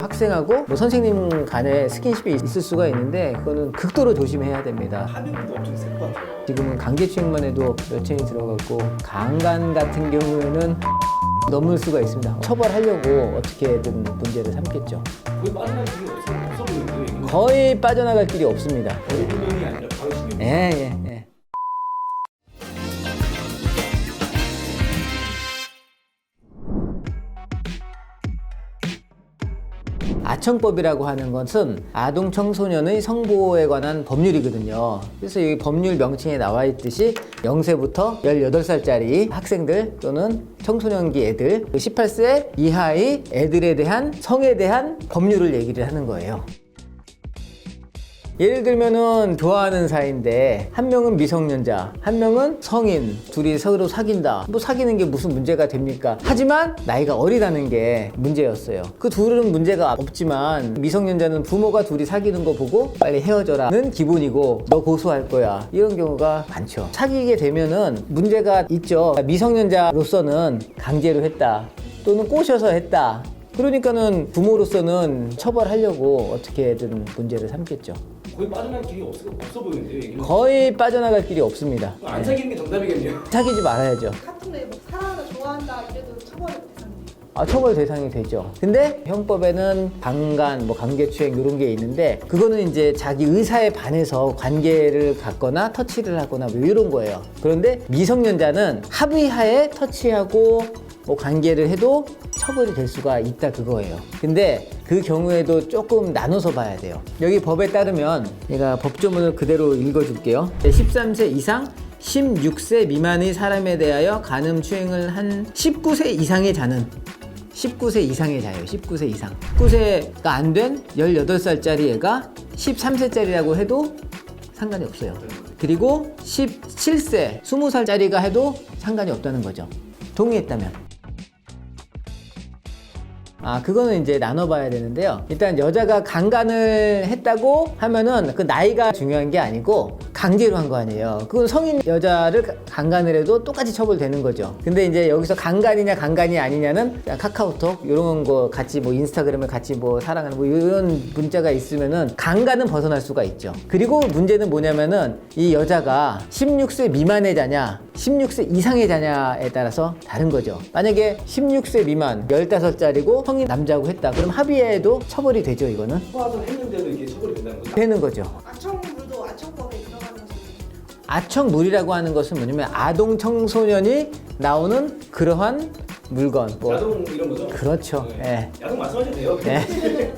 학생하고 뭐 선생님 간에 스킨십이 있을 수가 있는데 그거는 극도로 조심해야 됩니다. 하늘도 엄청 셀 것 같아요. 지금은 강제추행만 해도 몇 천이 들어갔고 강간 같은 경우에는 넘을 수가 있습니다. 처벌하려고 어떻게든 문제를 삼겠죠. 거의 빠져나갈 길이 없어 보이는데요, 이게? 거의 빠져나갈 길이 없습니다. 얼굴형이 아니라 바로 신경. 예. 아청법이라고 하는 것은 아동 청소년의 성보호에 관한 법률이거든요. 그래서 이 법률 명칭에 나와 있듯이 0세부터 18살짜리 학생들 또는 청소년기 애들, 18세 이하의 애들에 대한 성에 대한 법률을 얘기를 하는 거예요. 예를 들면은 좋아하는 사이인데 한 명은 미성년자, 한 명은 성인, 둘이 서로 사귄다. 뭐 사귀는 게 무슨 문제가 됩니까? 하지만 나이가 어리다는 게 문제였어요. 그 둘은 문제가 없지만 미성년자는 부모가 둘이 사귀는 거 보고 빨리 헤어져라는 기본이고 너 고소할 거야. 이런 경우가 많죠. 사귀게 되면은 문제가 있죠. 미성년자로서는 강제로 했다. 또는 꼬셔서 했다. 그러니까는 부모로서는 처벌하려고 어떻게든 문제를 삼겠죠. 거의 빠져나갈 길이 없어 보이는데요, 이게? 거의 빠져나갈 길이 없습니다. 안 사귀는 게 정답이겠네요. 사귀지 말아야죠. 카톡 내에 뭐 사랑한다, 좋아한다 이래도 처벌의 대상이에요. 처벌 대상이 되죠. 근데 형법에는 강간, 강제추행 이런 게 있는데 그거는 이제 자기 의사에 반해서 관계를 갖거나 터치를 하거나 뭐 이런 거예요. 그런데 미성년자는 합의하에 터치하고 관계를 해도 처벌이 될 수가 있다 그거예요. 근데 그 경우에도 조금 나눠서 봐야 돼요. 여기 법에 따르면 제가 법조문을 그대로 읽어줄게요. 13세 이상 16세 미만의 사람에 대하여 간음추행을 한 19세 이상의 자는 19세 이상의 자예요. 19세 이상. 19세가 안 된 18살짜리 애가 13세짜리라고 해도 상관이 없어요. 그리고 17세, 20살짜리가 해도 상관이 없다는 거죠. 동의했다면. 그거는 이제 나눠봐야 되는데요. 일단 여자가 강간을 했다고 하면은 그 나이가 중요한 게 아니고 강제로 한 거 아니에요. 그건 성인 여자를 강간을 해도 똑같이 처벌되는 거죠. 근데 이제 여기서 강간이냐 강간이 아니냐는 카카오톡 이런 거 같이 인스타그램을 같이 사랑하는 이런 문자가 있으면은 강간은 벗어날 수가 있죠. 그리고 문제는 뭐냐면은 이 여자가 16세 미만의 자냐 16세 이상의 자냐에 따라서 다른 거죠. 만약에 16세 미만 15살이고 성인 남자고 했다. 그럼 합의해도 처벌이 되죠, 이거는. 소화를 했는데도 이게 처벌이 된다는 거죠? 되는 거죠. 아청물도 아청법에 들어가는 거죠. 아청물이라고 하는 것은 뭐냐면 아동 청소년이 나오는 그러한 물건. 야동 이런 거죠? 그렇죠. 네. 야동 말씀하셔도 돼요. 네.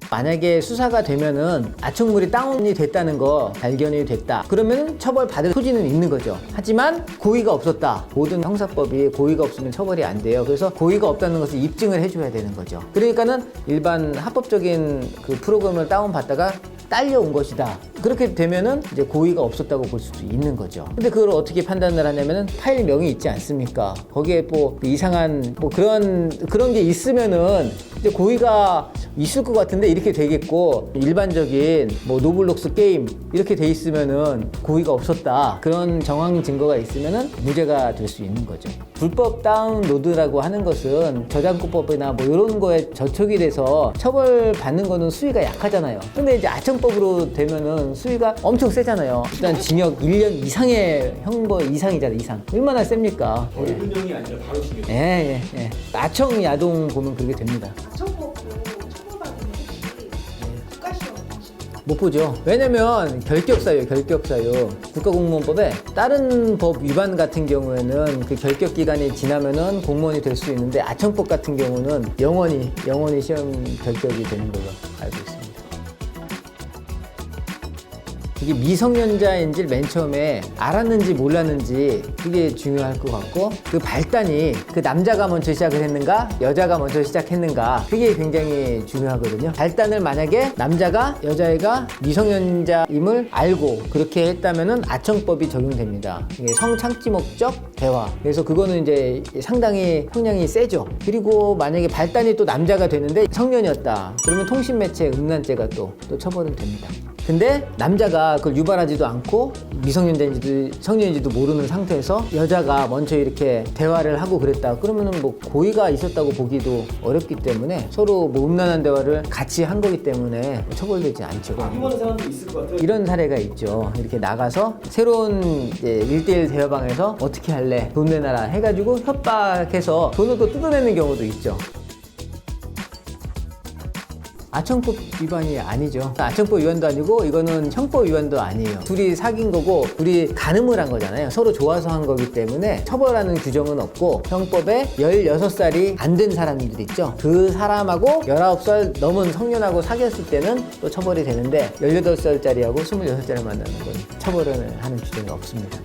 만약에 수사가 되면은 아청물이 다운이 됐다는 거 발견이 됐다. 그러면 처벌받을 소지는 있는 거죠. 하지만 고의가 없었다. 모든 형사법이 고의가 없으면 처벌이 안 돼요. 그래서 고의가 없다는 것을 입증을 해줘야 되는 거죠. 그러니까는 일반 합법적인 그 프로그램을 다운받다가 딸려온 것이다. 그렇게 되면은 이제 고의가 없었다고 볼 수도 있는 거죠. 근데 그걸 어떻게 판단을 하냐면은 파일명이 있지 않습니까? 거기에 이상한 그런 게 있으면은 이제 고의가 있을 것 같은데 이렇게 되겠고, 일반적인 노블록스 게임 이렇게 돼 있으면은 고의가 없었다. 그런 정황 증거가 있으면은 무죄가 될 수 있는 거죠. 불법 다운로드라고 하는 것은 저작권법이나 이런 거에 저촉이 돼서 처벌받는 거는 수위가 약하잖아요. 근데 이제 아청법으로 되면은 수위가 엄청 세잖아요. 일단 징역 1년 이상의 형벌 이상이잖아요. 이상. 얼마나 셉니까? 얼굴형이 아니라 바로 신경. 예. 아청 야동 보면 그렇게 됩니다. 아청법도 처벌받으면 혹시 국가시험 방식 못 보죠. 왜냐면 결격사유예요. 결격사유. 국가공무원법에 다른 법 위반 같은 경우에는 그 결격 기간이 지나면은 공무원이 될 수 있는데 아청법 같은 경우는 영원히 시험 결격이 되는 걸로 알고 있습니다. 이게 미성년자인지 맨 처음에 알았는지 몰랐는지 그게 중요할 것 같고, 그 발단이 그 남자가 먼저 시작을 했는가 여자가 먼저 시작했는가 그게 굉장히 중요하거든요. 발단을 만약에 남자가 여자애가 미성년자임을 알고 그렇게 했다면은 아청법이 적용됩니다. 이게 성착취 목적 대화. 그래서 그거는 이제 상당히 형량이 세죠. 그리고 만약에 발단이 또 남자가 되는데 성년이었다. 그러면 통신매체 음란죄가 또 처벌은 됩니다. 근데 남자가 그걸 유발하지도 않고 미성년자인지도 성년인지도 모르는 상태에서 여자가 먼저 이렇게 대화를 하고 그랬다. 그러면은 뭐 고의가 있었다고 보기도 어렵기 때문에 서로 뭐 음란한 대화를 같이 한 거기 때문에 처벌되지 않죠. 악용하는 사람도 있을 것 같아요. 이런 사례가 있죠. 이렇게 나가서 새로운 이제 1대1 대화방에서 어떻게 할래? 돈 내놔라 해가지고 협박해서 돈을 또 뜯어내는 경우도 있죠. 아청법 위반이 아니죠. 아청법 위반도 아니고 이거는 형법 위반도 아니에요. 둘이 사귄 거고 둘이 간음을 한 거잖아요. 서로 좋아서 한 거기 때문에 처벌하는 규정은 없고 형법에 16살이 안 된 사람들 있죠. 그 사람하고 19살 넘은 성년하고 사귀었을 때는 또 처벌이 되는데 18살짜리하고 26살을 만나는 건 처벌을 하는 규정이 없습니다.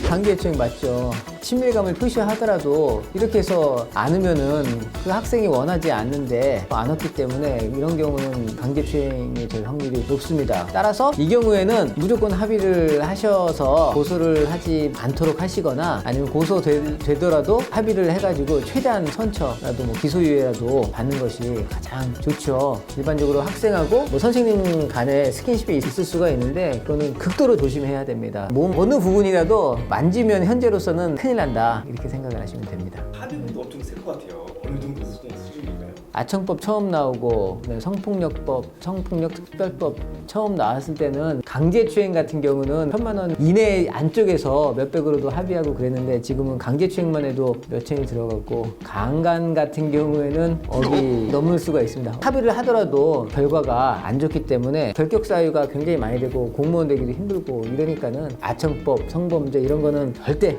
강제추행 맞죠. 친밀감을 표시하더라도 이렇게 해서 안으면은 그 학생이 원하지 않는데 안 왔기 때문에 이런 경우는 강제추행이 될 확률이 높습니다. 따라서 이 경우에는 무조건 합의를 하셔서 고소를 하지 않도록 하시거나 아니면 고소되더라도 합의를 해가지고 최대한 선처라도 뭐 기소유예라도 받는 것이 가장 좋죠. 일반적으로 학생하고 뭐 선생님 간에 스킨십이 있을 수가 있는데 그거는 극도로 조심해야 됩니다. 몸 어느 부분이라도 만지면 현재로서는 큰일 난다 이렇게 생각을 하시면 됩니다. 합의금도 엄청 셀 것 같아요. 어느 정도 수준일까요? 아청법 처음 나오고 성폭력법, 성폭력특별법 처음 나왔을 때는 강제추행 같은 경우는 1,000만 원 이내 안쪽에서 몇백으로도 합의하고 그랬는데 지금은 강제추행만 해도 몇천이 들어갔고 강간 같은 경우에는 억이 넘을 수가 있습니다. 합의를 하더라도 결과가 안 좋기 때문에 결격 사유가 굉장히 많이 되고 공무원 되기도 힘들고 이러니까는 아청법, 성범죄 이런 거는 절대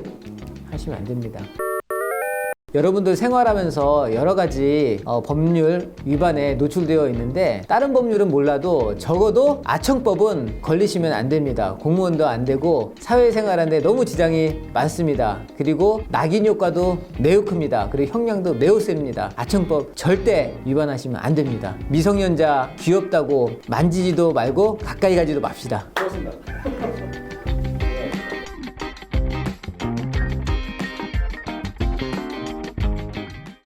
하시면 안 됩니다. 여러분들 생활하면서 여러 가지 법률 위반에 노출되어 있는데 다른 법률은 몰라도 적어도 아청법은 걸리시면 안 됩니다. 공무원도 안 되고 사회생활하는데 너무 지장이 많습니다. 그리고 낙인 효과도 매우 큽니다. 그리고 형량도 매우 셉니다. 아청법 절대 위반하시면 안 됩니다. 미성년자 귀엽다고 만지지도 말고 가까이 가지도 맙시다. 고맙습니다.